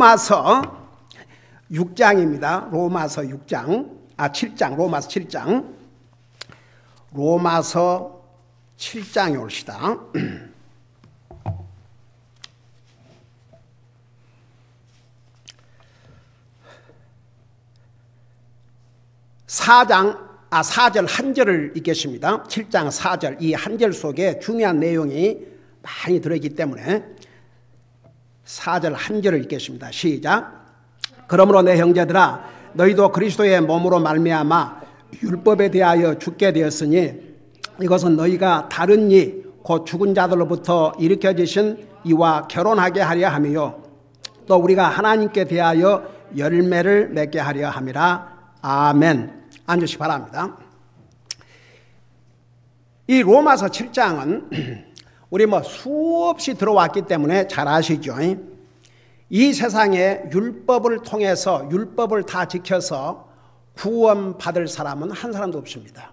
로마서 6장입니다. 로마서 7장, 로마서 7장. 로마서 7장에 옵시다. 사절 한 절을 읽겠습니다. 7장 4절, 이 한 절 속에 중요한 내용이 많이 들어있기 때문에 4절 한 절을 읽겠습니다. 시작. 그러므로 내 형제들아, 너희도 그리스도의 몸으로 말미암아 율법에 대하여 죽게 되었으니 이것은 너희가 다른 이 곧 죽은 자들로부터 일으켜지신 이와 결혼하게 하려 함이요 또 우리가 하나님께 대하여 열매를 맺게 하려 함이라. 아멘. 앉으시기 바랍니다. 이 로마서 7장은 우리 수없이 들어왔기 때문에 잘 아시죠? 이 세상에 율법을 통해서 율법을 다 지켜서 구원받을 사람은 한 사람도 없습니다.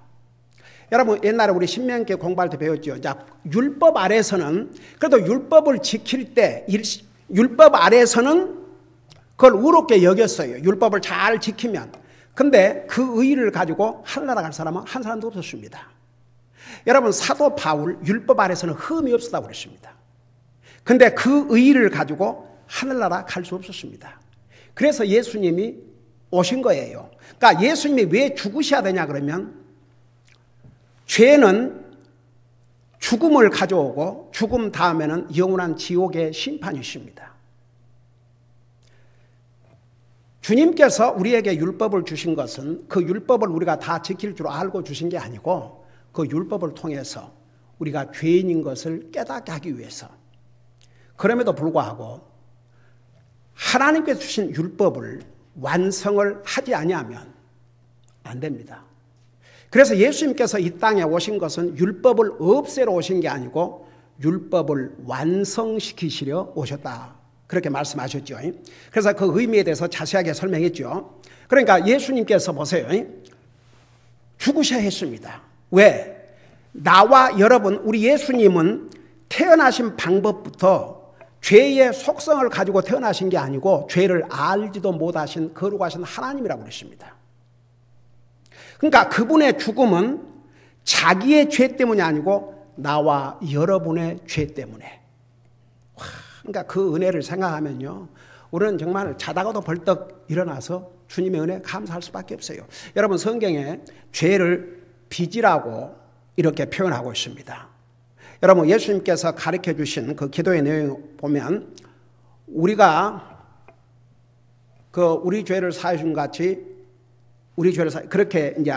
여러분, 옛날에 우리 신명기 공부할 때 배웠죠. 자, 율법 아래서는, 그래도 율법을 지킬 때 율법 아래서는 그걸 의롭게 여겼어요. 율법을 잘 지키면. 근데 그 의의를 가지고 하늘나라 갈 사람은 한 사람도 없었습니다. 여러분, 사도 바울 율법 아래서는 흠이 없었다고 그랬습니다. 근데 그 의의를 가지고 하늘나라 갈 수 없었습니다. 그래서 예수님이 오신 거예요. 그러니까 예수님이 왜 죽으셔야 되냐 그러면, 죄는 죽음을 가져오고 죽음 다음에는 영원한 지옥의 심판이 있습니다. 주님께서 우리에게 율법을 주신 것은 그 율법을 우리가 다 지킬 줄 알고 주신 게 아니고 그 율법을 통해서 우리가 죄인인 것을 깨닫게 하기 위해서. 그럼에도 불구하고 하나님께서 주신 율법을 완성을 하지 아니하면 안 됩니다. 그래서 예수님께서 이 땅에 오신 것은 율법을 없애러 오신 게 아니고 율법을 완성시키시려 오셨다. 그렇게 말씀하셨죠. 그래서 그 의미에 대해서 자세하게 설명했죠. 그러니까 예수님께서 보세요. 죽으셔야 했습니다. 왜? 나와 여러분, 우리 예수님은 태어나신 방법부터 죄의 속성을 가지고 태어나신 게 아니고 죄를 알지도 못하신 거룩하신 하나님이라고 그랬습니다. 그러니까 그분의 죽음은 자기의 죄 때문이 아니고 나와 여러분의 죄 때문에. 그러니까 그 은혜를 생각하면요, 우리는 정말 자다가도 벌떡 일어나서 주님의 은혜 감사할 수밖에 없어요. 여러분, 성경에 죄를 빚이라고 이렇게 표현하고 있습니다. 여러분, 예수님께서 가르쳐 주신 그 기도의 내용 보면 우리가 우리 죄를 사해 준 같이 우리 죄를 그렇게 이제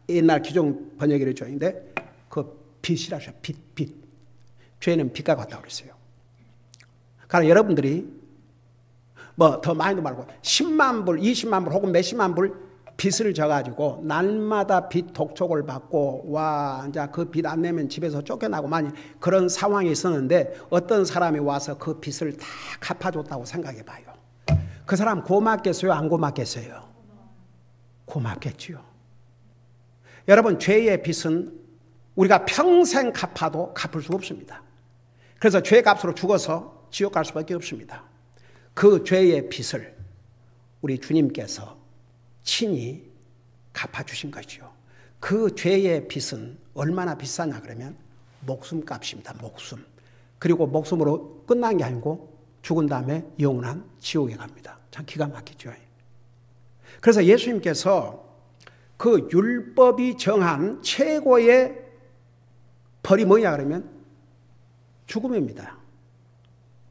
옛날 기존 번역이 조인데 그 빚이라 하셔. 빚. 죄는 빚과 같다고 그랬어요. 그러니까 여러분들이 더 많이도 말고 10만 불, 20만 불 혹은 몇십만 불 빚을 져가지고 날마다 빚 독촉을 받고 이제 그 빚 안 내면 집에서 쫓겨나고 만약 그런 상황이 있었는데 어떤 사람이 와서 그 빚을 다 갚아줬다고 생각해 봐요. 그 사람 고맙겠어요? 안 고맙겠어요? 고맙겠지요. 여러분, 죄의 빚은 우리가 평생 갚아도 갚을 수 없습니다. 그래서 죄 값으로 죽어서 지옥 갈 수밖에 없습니다. 그 죄의 빚을 우리 주님께서 친히 갚아주신 거죠. 그 죄의 빚은 얼마나 비싸냐 그러면 목숨값입니다. 목숨. 그리고 목숨으로 끝난 게 아니고 죽은 다음에 영원한 지옥에 갑니다. 참 기가 막히죠. 그래서 예수님께서 그 율법이 정한 최고의 벌이 뭐냐 그러면 죽음입니다.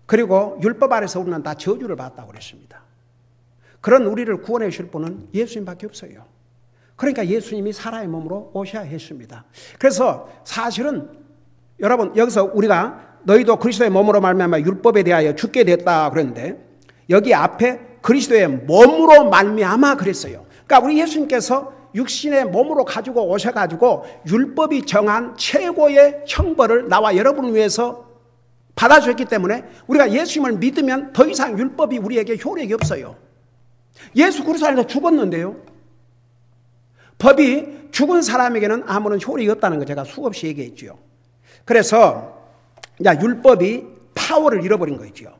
그리고 율법 아래서 우리는 다 저주를 받았다고 그랬습니다. 그런 우리를 구원해 주실 분은 예수님밖에 없어요. 그러니까 예수님이 사람의 몸으로 오셔야 했습니다. 그래서 사실은 여러분, 여기서 우리가 너희도 그리스도의 몸으로 말미암아 율법에 대하여 죽게 됐다 그랬는데 여기 앞에 그리스도의 몸으로 말미암아 그랬어요. 그러니까 우리 예수님께서 육신의 몸으로 가지고 오셔가지고 율법이 정한 최고의 형벌을 나와 여러분을 위해서 받아주셨기 때문에 우리가 예수님을 믿으면 더 이상 율법이 우리에게 효력이 없어요. 예수 그리스도 안에서 죽었는데요, 법이 죽은 사람에게는 아무런 효력이 없다는 거 제가 수없이 얘기했죠. 그래서 율법이 파워를 잃어버린 거죠.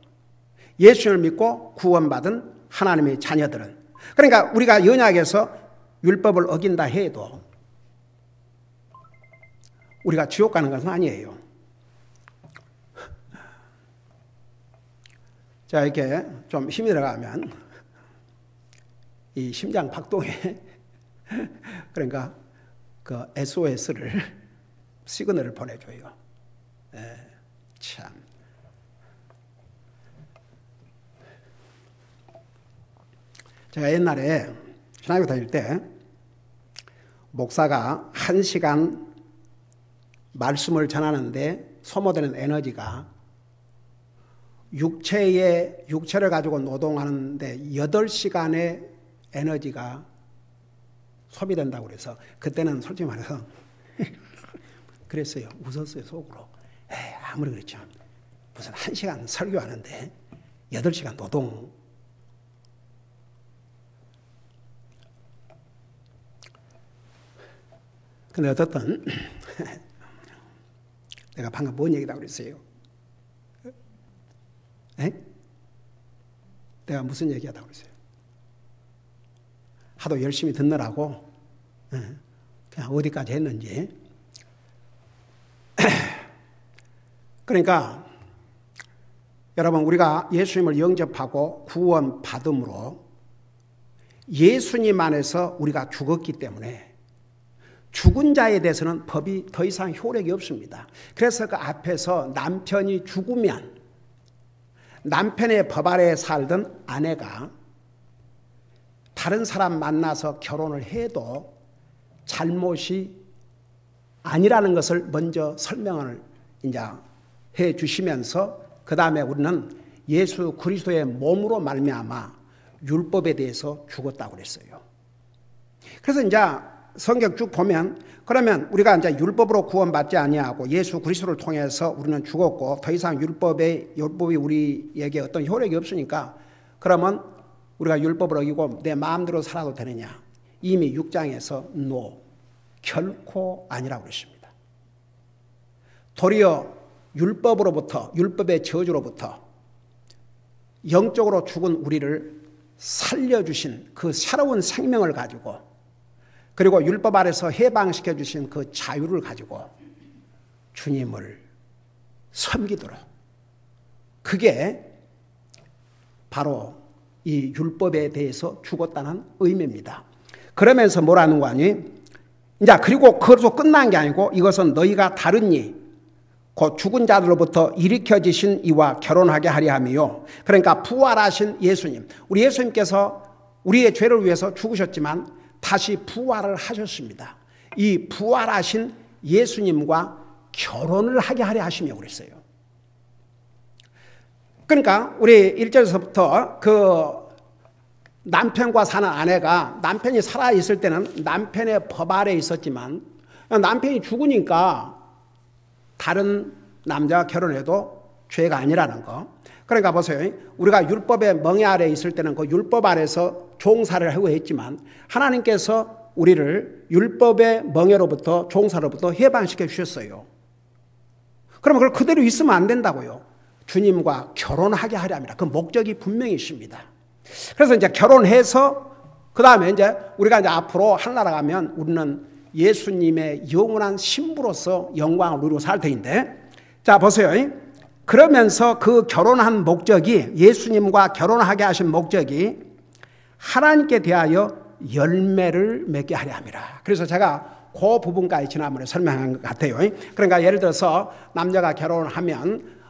예수를 믿고 구원받은 하나님의 자녀들은. 그러니까 우리가 언약에서 율법을 어긴다 해도 우리가 지옥 가는 것은 아니에요. 자, 이렇게 좀 힘이 들어가면 이 심장 박동에 그러니까 그 SOS를 시그널을 보내줘요. 참. 제가 옛날에 신학교 다닐 때 목사가 1시간 말씀을 전하는데 소모되는 에너지가 육체를 가지고 노동하는데 8시간의 에너지가 소비된다고 그래서 그때는 솔직히 말해서 그랬어요. 웃었어요, 속으로. 아무리 그랬죠. 무슨 1시간 설교하는데 8시간 노동. 근데 어쨌든 내가 방금 뭔 얘기라고 그랬어요? 내가 무슨 얘기하다고 그랬어요? 하도 열심히 듣느라고 그냥 어디까지 했는지. 그러니까 여러분, 우리가 예수님을 영접하고 구원받음으로 예수님 안에서 우리가 죽었기 때문에 죽은 자에 대해서는 법이 더 이상 효력이 없습니다. 그래서 그 앞에서 남편이 죽으면 남편의 법 아래에 살던 아내가 다른 사람 만나서 결혼을 해도 잘못이 아니라는 것을 먼저 설명을 이제 해 주시면서 그 다음에 우리는 예수 그리스도의 몸으로 말미암아 율법에 대해서 죽었다고 그랬어요. 그래서 이제 성경 쭉 보면 그러면 우리가 이제 율법으로 구원받지 아니하고 예수 그리스도를 통해서 우리는 죽었고 더 이상 율법이 우리에게 어떤 효력이 없으니까 그러면 우리가 율법을 어기고 내 마음대로 살아도 되느냐? 이미 6장에서 no, 결코 아니라고 그랬습니다. 도리어 율법으로부터, 율법의 저주로부터 영적으로 죽은 우리를 살려주신 그 새로운 생명을 가지고 그리고 율법 아래서 해방시켜 주신 그 자유를 가지고 주님을 섬기도록, 그게 바로 이 율법에 대해서 죽었다는 의미입니다. 그러면서 뭐라는 거 아니? 이제 그리고 그것도 끝난 게 아니고 이것은 너희가 다른 이 곧 죽은 자들로부터 일으켜지신 이와 결혼하게 하려 함이요. 그러니까 부활하신 예수님, 우리 예수님께서 우리의 죄를 위해서 죽으셨지만 다시 부활을 하셨습니다. 이 부활하신 예수님과 결혼을 하게 하려 하시며 그랬어요. 그러니까 우리 1절에서부터 그 남편과 사는 아내가 남편이 살아있을 때는 남편의 법 아래에 있었지만 남편이 죽으니까 다른 남자와 결혼해도 죄가 아니라는 거. 그러니까 보세요. 우리가 율법의 멍에 아래에 있을 때는 그 율법 아래에서 종사를 하고 했지만 하나님께서 우리를 율법의 멍에로부터 종사로부터 해방시켜 주셨어요. 그러면 그걸 그대로 있으면 안 된다고요. 주님과 결혼하게 하려 합니다. 그 목적이 분명히 있습니다. 그래서 이제 결혼해서 그 다음에 이제 우리가 이제 앞으로 하늘나라 가면 우리는 예수님의 영원한 신부로서 영광을 누리고 살 터인데, 자 보세요. 그러면서 그 결혼한 목적이, 예수님과 결혼하게 하신 목적이 하나님께 대하여 열매를 맺게 하려 함이라. 그래서 제가 그 부분까지 지난번에 설명한 것 같아요. 그러니까 예를 들어서 남자가 결혼을 하면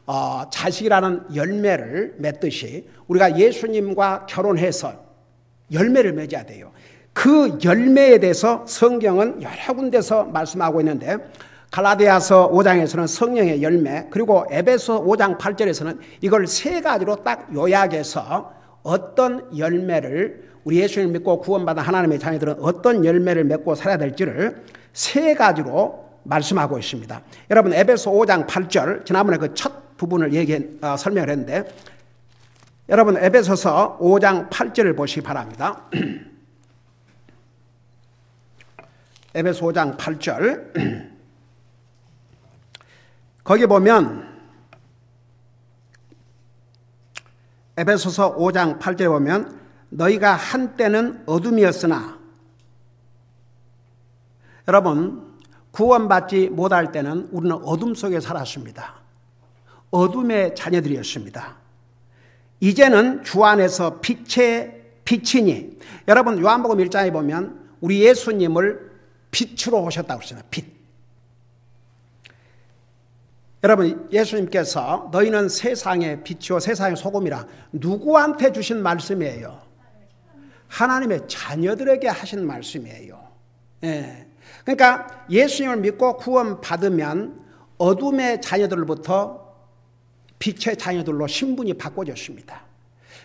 자식이라는 열매를 맺듯이 우리가 예수님과 결혼해서 열매를 맺어야 돼요. 그 열매에 대해서 성경은 여러 군데서 말씀하고 있는데 갈라디아서 5장에서는 성령의 열매, 그리고 에베소 5장 8절에서는 이걸 세 가지로 딱 요약해서 어떤 열매를 우리 예수님을 믿고 구원받은 하나님의 자녀들은 어떤 열매를 맺고 살아야 될지를 세 가지로 말씀하고 있습니다. 여러분 에베소 5장 8절, 지난번에 그 첫 부분을 설명을 했는데 여러분 에베소서 5장 8절을 보시기 바랍니다. 에베소 5장 8절 거기 보면 에베소서 5장 8절에 보면 너희가 한때는 어둠이었으나, 여러분 구원받지 못할 때는 우리는 어둠 속에 살았습니다. 어둠의 자녀들이었습니다. 이제는 주 안에서 빛의 빛이니, 여러분 요한복음 1장에 보면 우리 예수님을 빛으로 오셨다고 그러잖아요. 빛. 여러분 예수님께서 너희는 세상의 빛이요 세상의 소금이라 누구한테 주신 말씀이에요? 하나님의 자녀들에게 하신 말씀이에요. 예. 그러니까 예수님을 믿고 구원받으면 어둠의 자녀들로부터 빛의 자녀들로 신분이 바꿔졌습니다.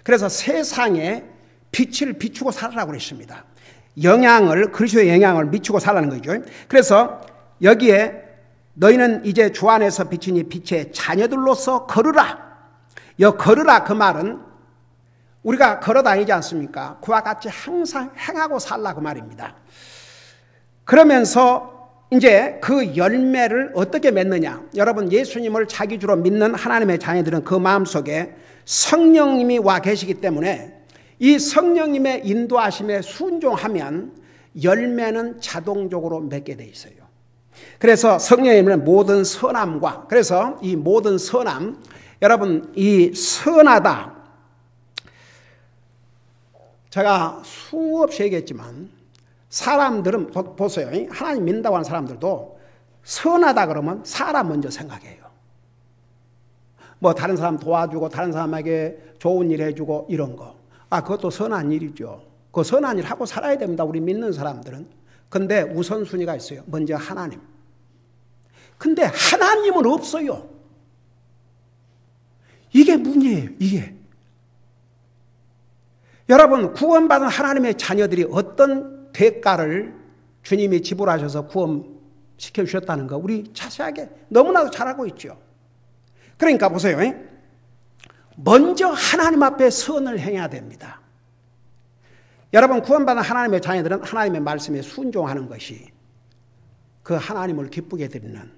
그래서 세상에 빛을 비추고 살아라고 그랬습니다. 그리스도의 영향을 미치고 살라는 거죠. 그래서 여기에 너희는 이제 주 안에서 빛이니 빛의 자녀들로서 걸으라. 걸으라 그 말은 우리가 걸어다니지 않습니까? 그와 같이 항상 행하고 살라 그 말입니다. 그러면서 이제 그 열매를 어떻게 맺느냐? 여러분 예수님을 자기 주로 믿는 하나님의 자녀들은 그 마음속에 성령님이 와 계시기 때문에 이 성령님의 인도하심에 순종하면 열매는 자동적으로 맺게 돼 있어요. 그래서 성령님은 모든 선함과, 그래서 이 모든 선함, 여러분 이 선하다, 제가 수없이 얘기했지만 사람들은 보세요. 하나님 믿는다고 하는 사람들도 선하다 그러면 사람 먼저 생각해요. 뭐 다른 사람 도와주고 다른 사람에게 좋은 일 해주고 이런 거, 그것도 선한 일이죠. 그 선한 일 하고 살아야 됩니다. 우리 믿는 사람들은. 근데 우선순위가 있어요. 먼저 하나님. 근데 하나님은 없어요. 이게 문제예요. 이게. 여러분 구원받은 하나님의 자녀들이 어떤 대가를 주님이 지불하셔서 구원시켜 주셨다는 거 우리 자세하게 너무나도 잘 알고 있죠. 그러니까 보세요. 먼저 하나님 앞에 선을 행해야 됩니다. 여러분 구원받은 하나님의 자녀들은 하나님의 말씀에 순종하는 것이 그 하나님을 기쁘게 드리는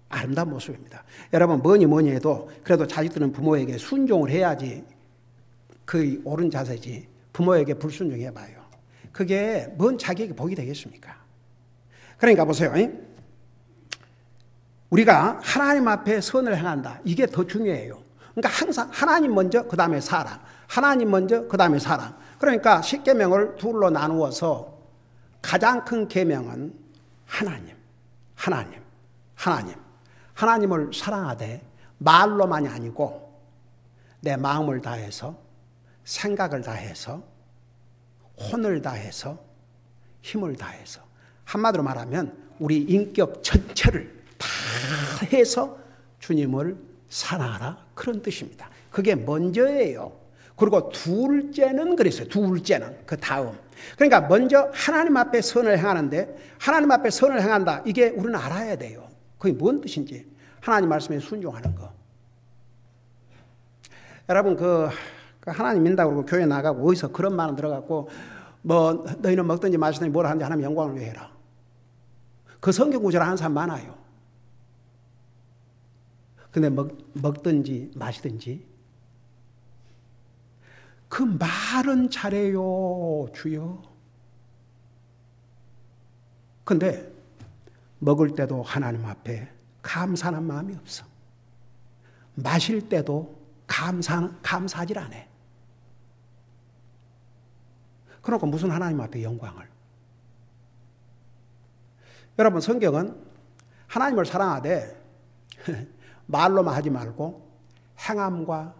아름다운 모습입니다. 여러분 뭐니 해도 그래도 자식들은 부모에게 순종을 해야지 그 옳은 자세지, 부모에게 불순종해봐요. 그게 뭔 자기에게 복이 되겠습니까? 그러니까 보세요. 우리가 하나님 앞에 선을 행한다. 이게 더 중요해요. 그러니까 항상 하나님 먼저 그 다음에 사람, 하나님 먼저 그 다음에 사람. 그러니까 10계명을 둘로 나누어서 가장 큰 계명은 하나님을 사랑하되 말로만이 아니고 내 마음을 다해서 생각을 다해서 혼을 다해서 힘을 다해서, 한마디로 말하면 우리 인격 전체를 다 해서 주님을 사랑하라, 그런 뜻입니다. 그게 먼저예요. 그리고 둘째는 그랬어요. 둘째는 그 다음. 그러니까 먼저 하나님 앞에 선을 행하는데, 하나님 앞에 선을 행한다, 이게 우리는 알아야 돼요. 그게 뭔 뜻인지. 하나님 말씀에 순종하는 거. 여러분 그 하나님 믿는다고 그러고 교회 나가고 어디서 그런 말은 들어갔고 뭐 너희는 먹든지 마시든지 뭘 하는지 하나님 영광을 위해 해라. 그 성경 구절 하는 사람 많아요. 근데 먹든지 마시든지 그 말은 잘해요 주여. 근데 먹을 때도 하나님 앞에 감사하는 마음이 없어. 마실 때도 감사하질 않아. 그러니까 무슨 하나님 앞에 영광을. 여러분 성경은 하나님을 사랑하되 말로만 하지 말고 행함과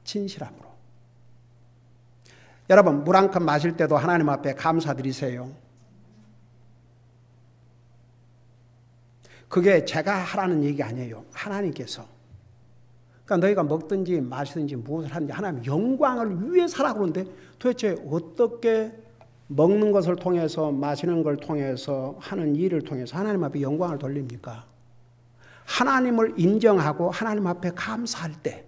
진실함으로. 여러분 물 한 컵 마실 때도 하나님 앞에 감사드리세요. 그게 제가 하라는 얘기 아니에요. 하나님께서. 그러니까 너희가 먹든지 마시든지 무엇을 하든지 하나님 영광을 위해서 하라고 그러는데, 도대체 어떻게 먹는 것을 통해서 마시는 걸 통해서 하는 일을 통해서 하나님 앞에 영광을 돌립니까? 하나님을 인정하고 하나님 앞에 감사할 때,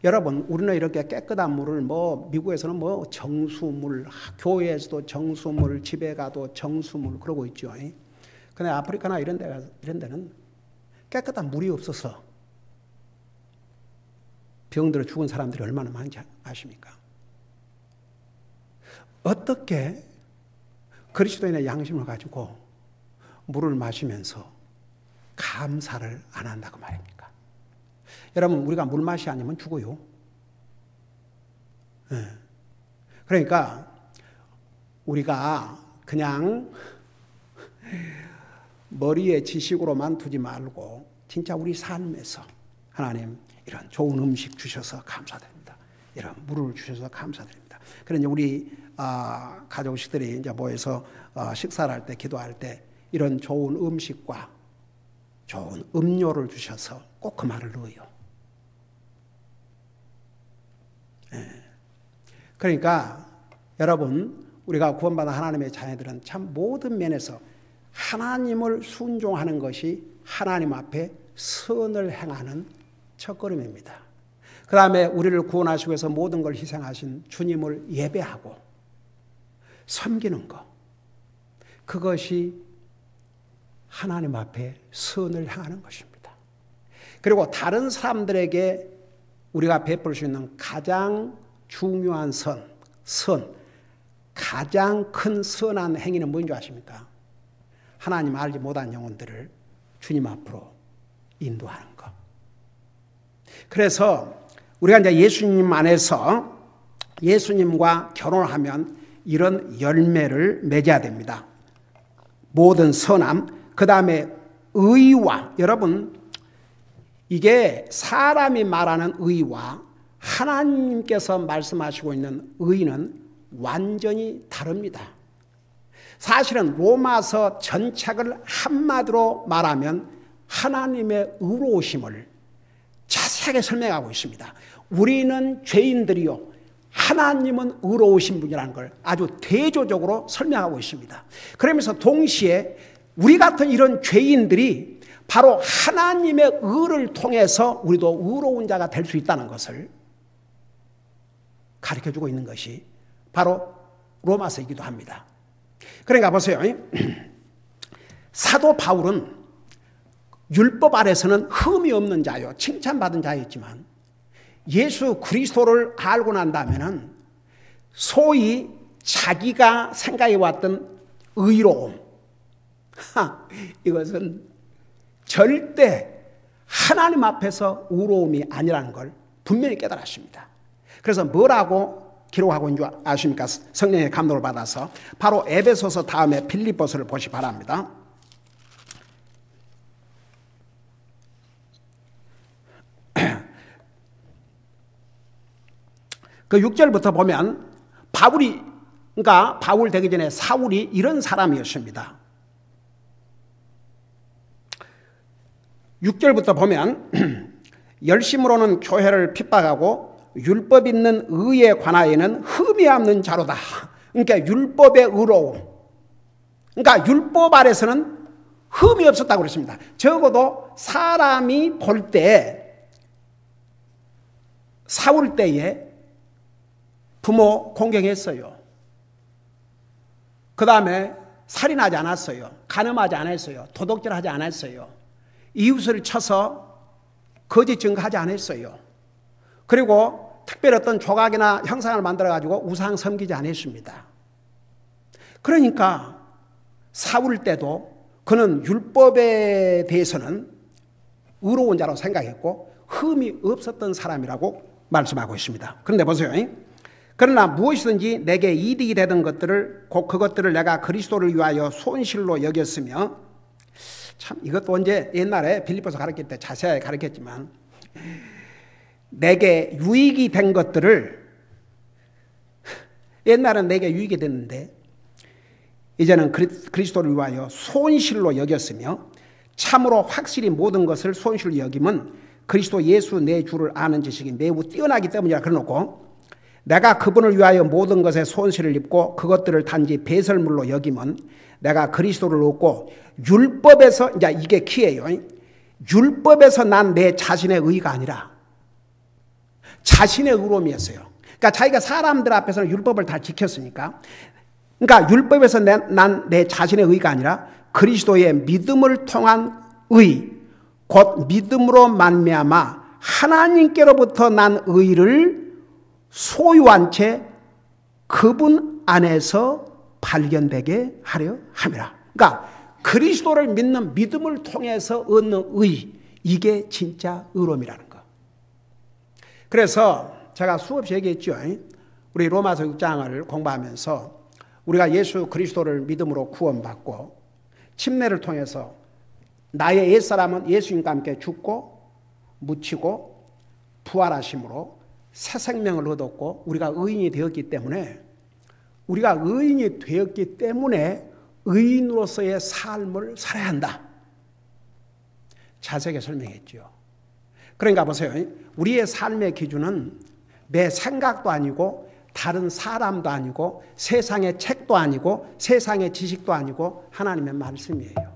여러분 우리는 이렇게 깨끗한 물을 뭐 미국에서는 뭐 정수물, 교회에서도 정수물, 집에 가도 정수물 그러고 있죠. 근데 아프리카나 이런 데는 깨끗한 물이 없어서 병들어 죽은 사람들이 얼마나 많은지 아십니까? 어떻게 그리스도인의 양심을 가지고 물을 마시면서 감사를 안 한다고 말입니까? 여러분, 우리가 물 맛이 아니면 죽어요. 네. 그러니까 우리가 그냥 머리에 지식으로만 두지 말고 진짜 우리 삶에서 하나님 이런 좋은 음식 주셔서 감사드립니다. 이런 물을 주셔서 감사드립니다. 그런데 우리 가족식들이 이제 모여서 식사를 할 때, 기도할 때 이런 좋은 음식과 좋은 음료를 주셔서 꼭 그 말을 넣어요. 네. 그러니까 여러분, 우리가 구원받은 하나님의 자녀들은 참 모든 면에서 하나님을 순종하는 것이 하나님 앞에 선을 행하는 첫걸음입니다. 그 다음에 우리를 구원하시기 위해서 모든 걸 희생하신 주님을 예배하고 섬기는 것, 그것이 하나님 앞에 선을 행하는 것입니다. 그리고 다른 사람들에게 우리가 베풀 수 있는 가장 중요한 가장 큰 선한 행위는 뭔지 아십니까? 하나님 알지 못한 영혼들을 주님 앞으로 인도하는 것. 그래서 우리가 이제 예수님 안에서 예수님과 결혼하면 이런 열매를 맺어야 됩니다. 모든 선함, 그 다음에 의와, 여러분, 이게 사람이 말하는 의와 하나님께서 말씀하시고 있는 의는 완전히 다릅니다. 사실은 로마서 전책을 한마디로 말하면 하나님의 의로우심을 자세하게 설명하고 있습니다. 우리는 죄인들이요, 하나님은 의로우신 분이라는 걸 아주 대조적으로 설명하고 있습니다. 그러면서 동시에 우리 같은 이런 죄인들이 바로 하나님의 의를 통해서 우리도 의로운 자가 될 수 있다는 것을 가르쳐주고 있는 것이 바로 로마서이기도 합니다. 그러니까 보세요. 사도 바울은 율법 아래서는 흠이 없는 자요, 칭찬받은 자였지만 예수 그리스도를 알고 난 다음에는 소위 자기가 생각해 왔던 의로움, 이것은 절대 하나님 앞에서 의로움이 아니라는 걸 분명히 깨달았습니다. 그래서 뭐라고 기록하고 있는 줄 아십니까? 성령의 감동을 받아서 바로 에베소서 다음에 빌립보서를 보시 바랍니다. 그 6절부터 보면 그러니까 바울 되기 전에 사울이 이런 사람이었습니다. 6절부터 보면 열심으로는 교회를 핍박하고 율법 있는 의에 관하여는 흠이 없는 자로다. 그러니까 율법의 의로움, 그러니까 율법 아래서는 흠이 없었다고 그랬습니다. 적어도 사람이 볼 때 사울 때에 부모 공경했어요. 그 다음에 살인하지 않았어요. 간음하지 않았어요. 도둑질하지 않았어요. 이웃을 쳐서 거짓 증거하지 않았어요. 그리고 특별히 어떤 조각이나 형상을 만들어가지고 우상 섬기지 않았습니다. 그러니까 사울 때도 그는 율법에 대해서는 의로운 자로 생각했고 흠이 없었던 사람이라고 말씀하고 있습니다. 그런데 보세요. 그러나 무엇이든지 내게 이득이 되던 것들을 곧 그것들을 내가 그리스도를 위하여 손실로 여겼으며, 참 이것도 언제 옛날에 빌립보서 가르칠 때 자세하게 가르쳤지만, 내게 유익이 된 것들을, 옛날은 내게 유익이 됐는데 이제는 그리스도를 위하여 손실로 여겼으며, 참으로 확실히 모든 것을 손실로 여김은 그리스도 예수 내 주를 아는 지식이 매우 뛰어나기 때문이라 그러놓고, 내가 그분을 위하여 모든 것에 손실을 입고 그것들을 단지 배설물로 여김은 내가 그리스도를 얻고 율법에서, 이제 이게 키예요. 율법에서 난 내 자신의 의가 아니라 자신의 의로움이었어요. 그러니까 자기가 사람들 앞에서는 율법을 다 지켰으니까, 그러니까 율법에서 난 내 자신의 의가 아니라 그리스도의 믿음을 통한 의, 곧 믿음으로 말미암아 하나님께로부터 난 의를 소유한 채 그분 안에서 발견되게 하려 함이라. 그러니까 그리스도를 믿는 믿음을 통해서 얻는 의, 이게 진짜 의로움이라는 거. 그래서 제가 수없이 얘기했죠. 우리 로마서 6장을 공부하면서 우리가 예수 그리스도를 믿음으로 구원받고 침례를 통해서 나의 옛사람은 예수님과 함께 죽고 묻히고 부활하심으로 새 생명을 얻었고 우리가 의인이 되었기 때문에 의인으로서의 삶을 살아야 한다. 자세하게 설명했죠. 그러니까 보세요. 우리의 삶의 기준은 내 생각도 아니고 다른 사람도 아니고 세상의 책도 아니고 세상의 지식도 아니고 하나님의 말씀이에요.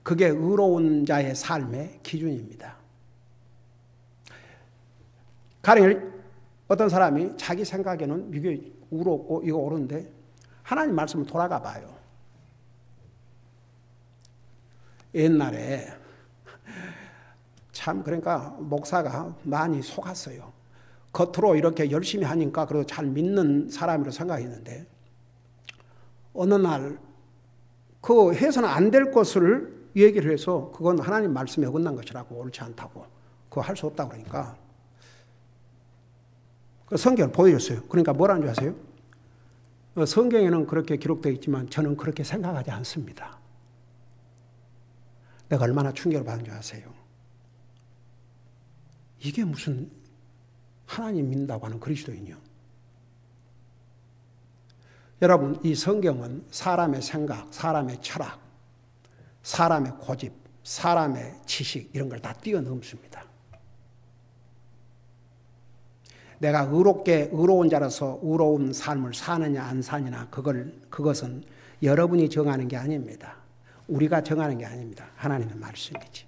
그게 의로운 자의 삶의 기준입니다. 가령 어떤 사람이 자기 생각에는 이게 의롭고 이거 옳은데 하나님 말씀을 돌아가 봐요. 옛날에 참 그러니까 목사가 많이 속았어요. 겉으로 이렇게 열심히 하니까 그래도 잘 믿는 사람으로 생각했는데 어느 날 그 해서는 안 될 것을 얘기를 해서 그건 하나님 말씀에 어긋난 것이라고 옳지 않다고 그거 할 수 없다고 그러니까 그 성경을 보여줬어요. 그러니까 뭐라는 줄 아세요? 성경에는 그렇게 기록되어 있지만 저는 그렇게 생각하지 않습니다. 내가 얼마나 충격을 받은 줄 아세요? 이게 무슨 하나님 믿는다고 하는 그리스도인이요? 여러분, 이 성경은 사람의 생각, 사람의 철학, 사람의 고집, 사람의 지식 이런 걸 다 뛰어넘습니다. 내가 의로운 자로서 의로운 삶을 사느냐 안 사느냐 그것은 여러분이 정하는 게 아닙니다. 우리가 정하는 게 아닙니다. 하나님의 말씀이지.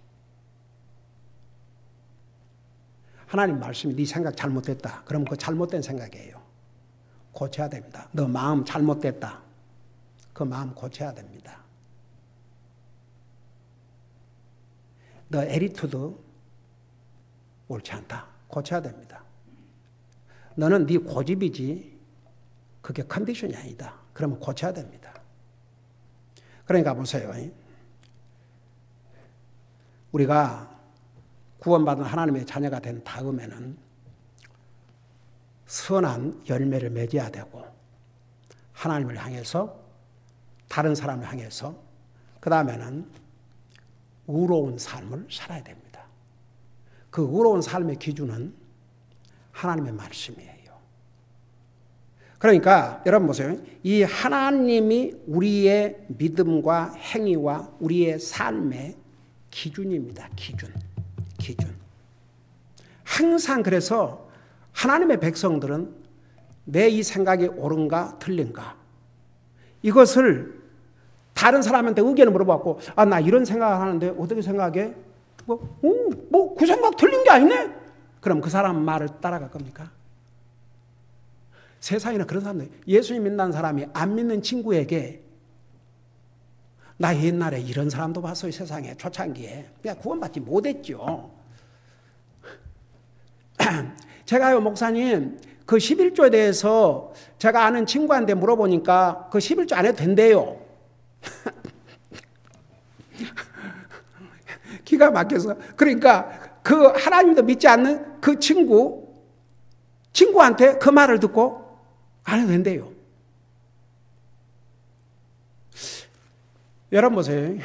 하나님 말씀이 네 생각 잘못됐다. 그럼 그 잘못된 생각이에요. 고쳐야 됩니다. 너 마음 잘못됐다. 그 마음 고쳐야 됩니다. 너 애리투드 옳지 않다. 고쳐야 됩니다. 너는 네 고집이지 그게 컨디션이 아니다. 그러면 고쳐야 됩니다. 그러니까 보세요. 우리가 구원받은 하나님의 자녀가 된 다음에는 선한 열매를 맺어야 되고 하나님을 향해서 다른 사람을 향해서 그 다음에는 의로운 삶을 살아야 됩니다. 그 의로운 삶의 기준은 하나님의 말씀이에요. 그러니까 여러분 보세요. 이 하나님이 우리의 믿음과 행위와 우리의 삶의 기준입니다. 기준. 항상 그래서 하나님의 백성들은 내 이 생각이 옳은가 틀린가 이것을 다른 사람한테 의견을 물어봤고 나 이런 생각을 하는데 어떻게 생각해? 그 생각 틀린 게 아니네? 그럼 그 사람 말을 따라갈 겁니까? 세상에는 그런 사람들, 예수님 믿는 사람이 안 믿는 친구에게 나 옛날에 이런 사람도 봤어요. 세상에 초창기에. 그냥 구원받지 못했죠. 제가요 목사님 그 11조에 대해서 제가 아는 친구한테 물어보니까 그 11조 안 해도 된대요. 기가 막혀서. 그러니까 그 하나님도 믿지 않는 그 친구한테 그 말을 듣고 안 해도 된대요. 여러분 보세요.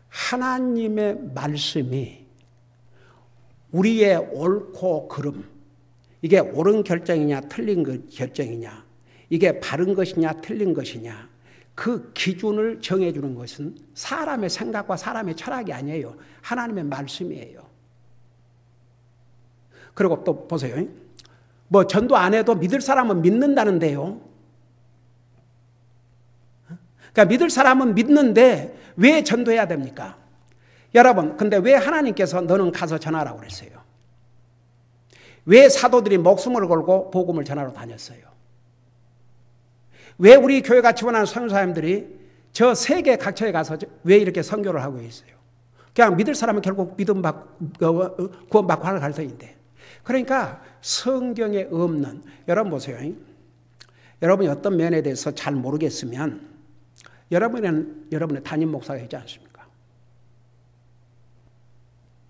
하나님의 말씀이 우리의 옳고 그름, 이게 옳은 결정이냐 틀린 결정이냐, 이게 바른 것이냐 틀린 것이냐, 그 기준을 정해주는 것은 사람의 생각과 사람의 철학이 아니에요. 하나님의 말씀이에요. 그리고 또 보세요. 뭐 전도 안 해도 믿을 사람은 믿는다는데요. 그러니까 믿을 사람은 믿는데 왜 전도해야 됩니까? 여러분, 근데 왜 하나님께서 너는 가서 전하라고 그랬어요? 왜 사도들이 목숨을 걸고 복음을 전하러 다녔어요? 왜 우리 교회가 지원하는 선교사님들이 저 세계 각처에 가서 왜 이렇게 선교를 하고 있어요? 그냥 믿을 사람은 결국 구원받고 하늘 갈 터인데. 그러니까 성경에 없는, 여러분 보세요. 여러분이 어떤 면에 대해서 잘 모르겠으면 여러분의 담임 목사가 있지 않습니까?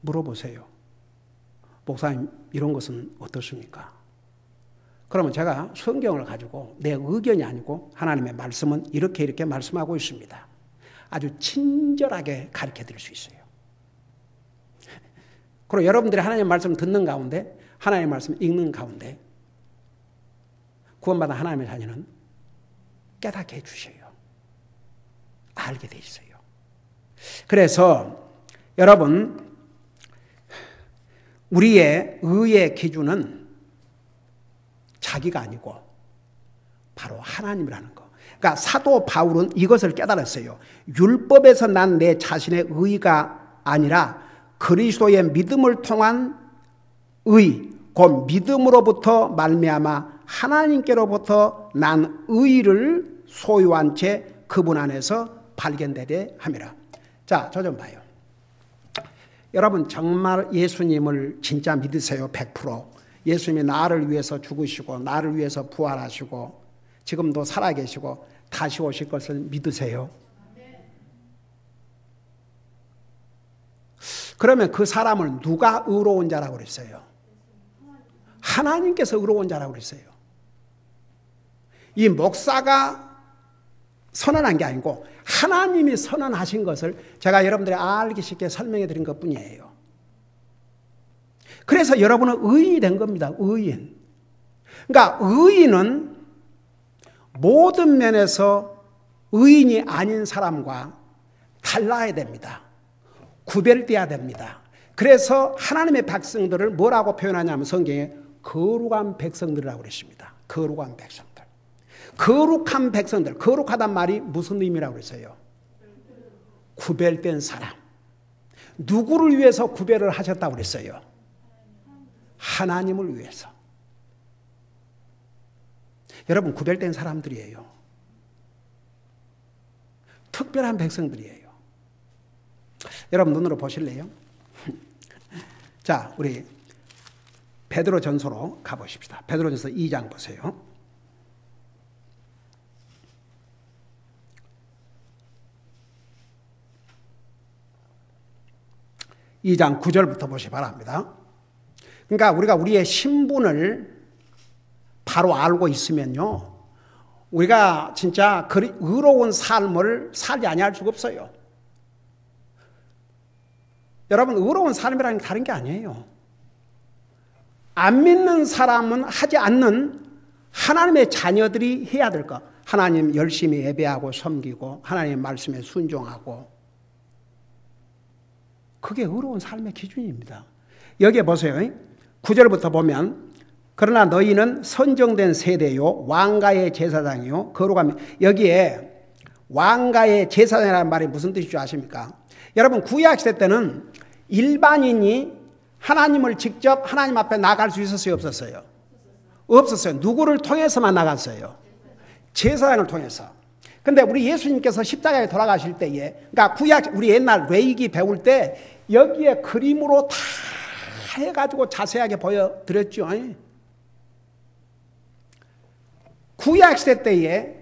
물어보세요. 목사님, 이런 것은 어떻습니까? 그러면 제가 성경을 가지고 내 의견이 아니고 하나님의 말씀은 이렇게 말씀하고 있습니다. 아주 친절하게 가르쳐 드릴 수 있어요. 그리고 여러분들이 하나님의 말씀을 듣는 가운데, 하나님의 말씀을 읽는 가운데 구원받은 하나님의 자녀는 깨닫게 해주셔요. 알게 돼 있어요. 그래서 여러분, 우리의 의의 기준은 자기가 아니고 바로 하나님이라는 거. 그러니까 사도 바울은 이것을 깨달았어요. 율법에서 난 내 자신의 의가 아니라 그리스도의 믿음을 통한 의, 곧 믿음으로부터 말미암아 하나님께로부터 난 의를 소유한 채 그분 안에서 발견되게 함이라. 자, 저 좀 봐요. 여러분 정말 예수님을 진짜 믿으세요? 100%. 예수님이 나를 위해서 죽으시고 나를 위해서 부활하시고 지금도 살아계시고 다시 오실 것을 믿으세요? 그러면 그 사람을 누가 의로운 자라고 그랬어요? 하나님께서 의로운 자라고 그랬어요. 이 목사가 선언한 게 아니고 하나님이 선언하신 것을 제가 여러분들이 알기 쉽게 설명해 드린 것뿐이에요. 그래서 여러분은 의인이 된 겁니다. 의인. 그러니까 의인은 모든 면에서 의인이 아닌 사람과 달라야 됩니다. 구별돼야 됩니다. 그래서 하나님의 백성들을 뭐라고 표현하냐면 성경에 거룩한 백성들이라고 그랬습니다. 거룩한 백성들. 거룩한 백성들. 거룩하단 말이 무슨 의미라고 그랬어요? 구별된 사람. 누구를 위해서 구별을 하셨다고 그랬어요? 하나님을 위해서. 여러분 구별된 사람들이에요. 특별한 백성들이에요. 여러분 눈으로 보실래요? 자, 우리 베드로전서로 가보십시다. 베드로전서 2장 보세요. 2장 9절부터 보시기 바랍니다. 그러니까 우리가 우리의 신분을 바로 알고 있으면요, 우리가 진짜 의로운 삶을 살지 아니할 수가 없어요. 여러분, 의로운 삶이라는 게 다른 게 아니에요. 안 믿는 사람은 하지 않는 하나님의 자녀들이 해야 될 것. 하나님 열심히 예배하고 섬기고 하나님의 말씀에 순종하고, 그게 의로운 삶의 기준입니다. 여기에 보세요. 9절부터 보면 그러나 너희는 선정된 세대요 왕가의 제사장이요 거룩함이. 여기에 왕가의 제사장이라는 말이 무슨 뜻인지 아십니까? 여러분 구약시대 때는 일반인이 하나님을 직접 하나님 앞에 나갈 수 있었어요? 없었어요? 없었어요. 누구를 통해서만 나갔어요? 제사장을 통해서. 근데 우리 예수님께서 십자가에 돌아가실 때에, 그러니까 구약 우리 옛날 레위기 배울 때 여기에 그림으로 다 해가지고 자세하게 보여드렸죠. 구약시대 때에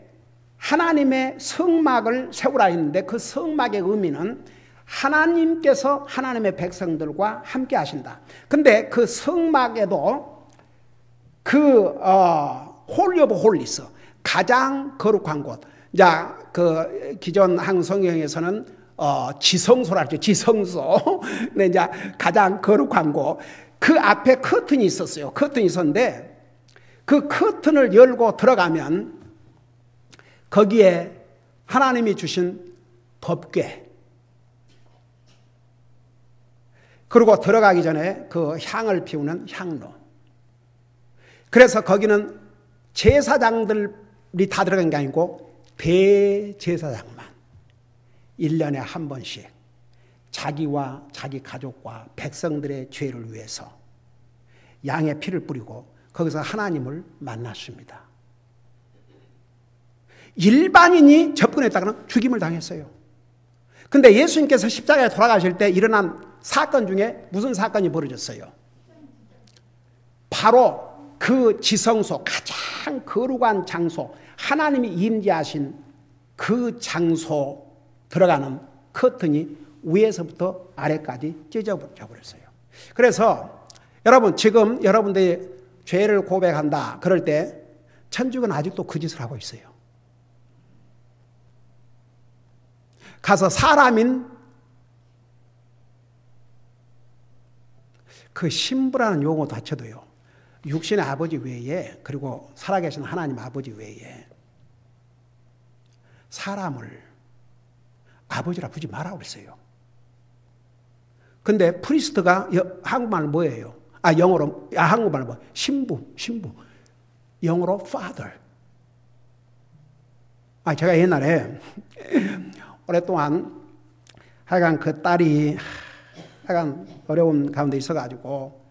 하나님의 성막을 세우라 했는데 그 성막의 의미는 하나님께서 하나님의 백성들과 함께 하신다. 근데 그 성막에도 홀리 오브 홀리스, 가장 거룩한 곳. 자, 그 기존 한국 성경에서는 지성소라 하죠. 지성소. 네, 이제 가장 거룩한 곳. 그 앞에 커튼이 있었어요. 커튼이 있었는데 그 커튼을 열고 들어가면 거기에 하나님이 주신 법궤, 그리고 들어가기 전에 그 향을 피우는 향로. 그래서 거기는 제사장들이 다 들어간 게 아니고 대제사장만 1년에 한 번씩 자기와 자기 가족과 백성들의 죄를 위해서 양의 피를 뿌리고 거기서 하나님을 만났습니다. 일반인이 접근했다가는 죽임을 당했어요. 근데 예수님께서 십자가에 돌아가실 때 일어난 사건 중에 무슨 사건이 벌어졌어요? 바로 그 지성소, 가장 거룩한 장소, 하나님이 임재하신 그 장소 들어가는 커튼이 위에서부터 아래까지 찢어져 버렸어요. 그래서 여러분, 지금 여러분들이 죄를 고백한다 그럴 때 천주교는 아직도 그 짓을 하고 있어요. 가서 사람인 그 신부라는 용어 자체도요, 육신의 아버지 외에, 그리고 살아계신 하나님 아버지 외에 사람을 아버지라 부르지 마라 그랬어요. 근데 프리스트가 한국말로 뭐예요? 영어로, 한국말로 뭐? 신부. 영어로 father. 제가 옛날에 오랫동안 하여간 그 딸이 하여간 어려운 가운데 있어가지고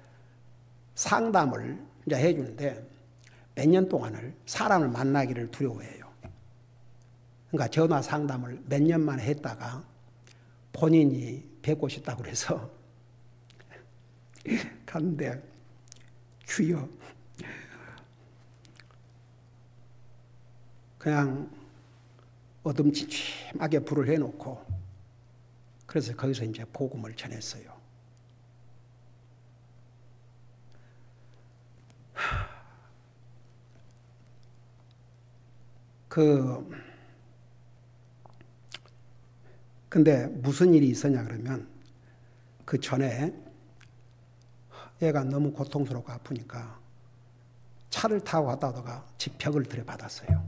상담을 이제 해주는데 몇 년 동안을 사람을 만나기를 두려워해요. 그러니까 전화 상담을 몇 년 만에 했다가 본인이 뵙고 싶다고 그래서 갔는데, 주여, 그냥 어둠침침하게 불을 해놓고 그래서 거기서 이제 복음을 전했어요. 근데 무슨 일이 있었냐 그러면, 그 전에 얘가 너무 고통스럽고 아프니까 차를 타고 갔다 오다가 집 벽을 들여받았어요.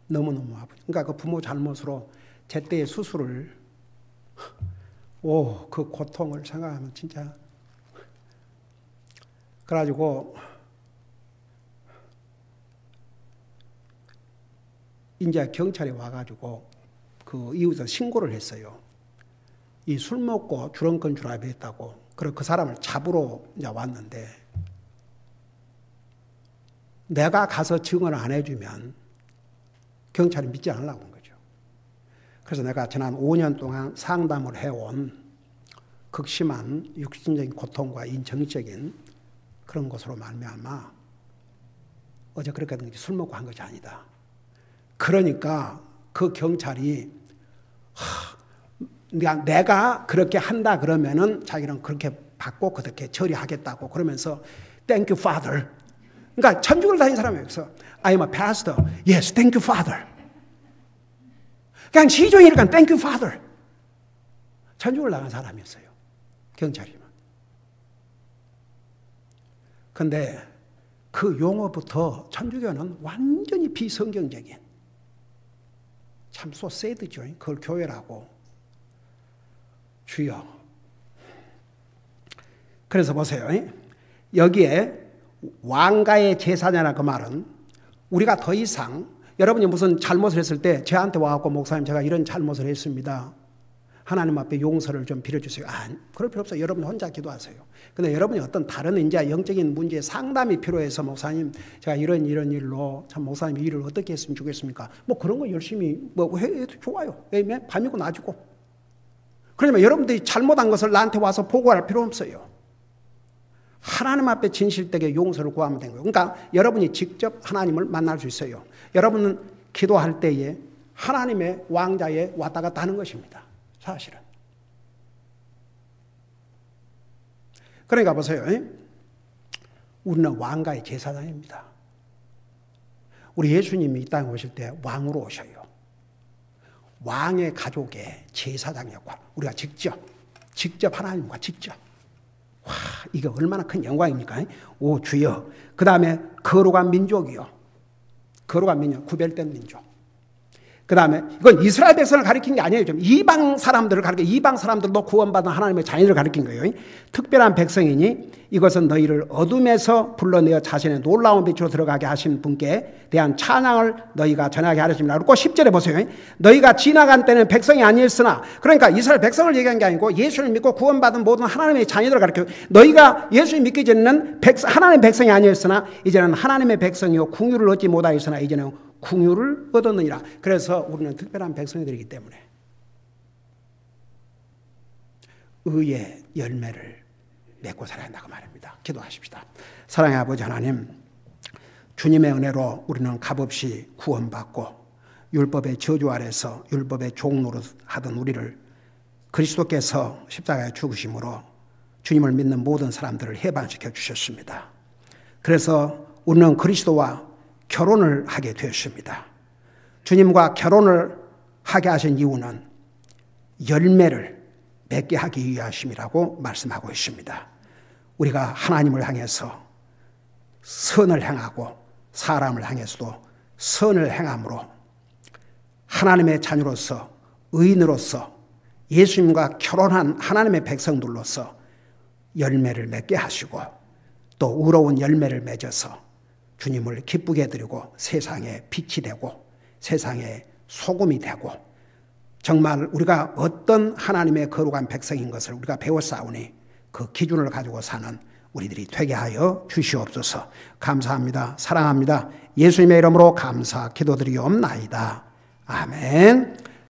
너무너무 아프죠. 그러니까 그 부모 잘못으로 제때의 수술을, 그 고통을 생각하면 진짜. 그래가지고 이제 경찰이 와가지고 그 이웃에 신고를 했어요. 이 술 먹고 주렁건 주라비 했다고. 그래서 그 사람을 잡으러 이제 왔는데, 내가 가서 증언을 안 해주면 경찰이 믿지 않으려고 한 거죠. 그래서 내가 지난 5년 동안 상담을 해온 극심한 육신적인 고통과 정신적인 그런 것으로 말미암아 어제 그렇게 된 것이 술 먹고 한 것이 아니다. 그러니까 그 경찰이 내가 그렇게 한다 그러면은 자기는 그렇게 받고 그렇게 처리하겠다고 그러면서 Thank you, Father. 그러니까 천주교를 다닌 사람이에요. 그래서 I'm a pastor. Yes, thank you, Father. 그냥 시종이니까 Thank you, Father. 천주교를 다닌 사람이었어요. 경찰이면. 근데 그 용어부터 천주교는 완전히 비성경적인, 참 so sad죠. 그걸 교회라고. 주여. 그래서 보세요. 여기에 왕가의 제사냐나 그 말은 우리가 더 이상, 여러분이 무슨 잘못을 했을 때 저한테 와갖고 목사님 제가 이런 잘못을 했습니다. 하나님 앞에 용서를 좀 빌어주세요. 그럴 필요 없어요. 여러분 혼자 기도하세요. 근데 여러분이 어떤 다른 이제 영적인 문제에 상담이 필요해서 목사님 제가 이런 일로 참 목사님 이 일을 어떻게 했으면 좋겠습니까? 뭐 그런 거 열심히 뭐 해도 좋아요. 왜냐면 밤이고 낮이고. 그러면 여러분들이 잘못한 것을 나한테 와서 보고할 필요 없어요. 하나님 앞에 진실되게 용서를 구하면 된 거예요. 그러니까 여러분이 직접 하나님을 만날 수 있어요. 여러분은 기도할 때에 하나님의 왕자에 왔다 갔다 하는 것입니다. 사실은. 그러니까 보세요. 우리는 왕가의 제사장입니다. 우리 예수님이 이 땅에 오실 때 왕으로 오셔요. 왕의 가족의 제사장 역할. 우리가 직접 하나님과 직접. 와, 이게 얼마나 큰 영광입니까? 오, 주여. 그 다음에 거룩한 민족이요. 거룩한 민족, 구별된 민족. 그 다음에 이건 이스라엘 백성을 가리킨 게 아니에요. 좀 이방 사람들을 가리켜, 이방 사람들도 구원받은 하나님의 자녀를 가리킨 거예요. 특별한 백성이니 이것은 너희를 어둠에서 불러내어 자신의 놀라운 빛으로 들어가게 하신 분께 대한 찬양을 너희가 전하게 하셨습니다. 그리고 10절에 보세요. 너희가 지나간 때는 백성이 아니었으나, 그러니까 이스라엘 백성을 얘기한 게 아니고 예수를 믿고 구원받은 모든 하나님의 자녀들을 가리켜요. 너희가 예수를 믿기 전에는 하나님의 백성이 아니었으나 이제는 하나님의 백성이요 궁유를 얻지 못하였으나 이제는 궁유를 얻었느니라. 그래서 우리는 특별한 백성들이기 때문에 의의 열매를 맺고 살아야 한다고 말합니다. 기도하십시다. 사랑의 아버지 하나님, 주님의 은혜로 우리는 값없이 구원받고 율법의 저주 아래서 율법의 종노릇 하던 우리를 그리스도께서 십자가에 죽으심으로 주님을 믿는 모든 사람들을 해방시켜 주셨습니다. 그래서 우리는 그리스도와 결혼을 하게 되었습니다. 주님과 결혼을 하게 하신 이유는 열매를 맺게 하기 위하심이라고 말씀하고 있습니다. 우리가 하나님을 향해서 선을 행하고 사람을 향해서도 선을 행함으로 하나님의 자녀로서 의인으로서 예수님과 결혼한 하나님의 백성들로서 열매를 맺게 하시고 또 의로운 열매를 맺어서 주님을 기쁘게 드리고 세상에 빛이 되고 세상에 소금이 되고 정말 우리가 어떤 하나님의 거룩한 백성인 것을 우리가 배웠사오니 그 기준을 가지고 사는 우리들이 되게 하여 주시옵소서. 감사합니다. 사랑합니다. 예수님의 이름으로 감사 기도드리옵나이다. 아멘.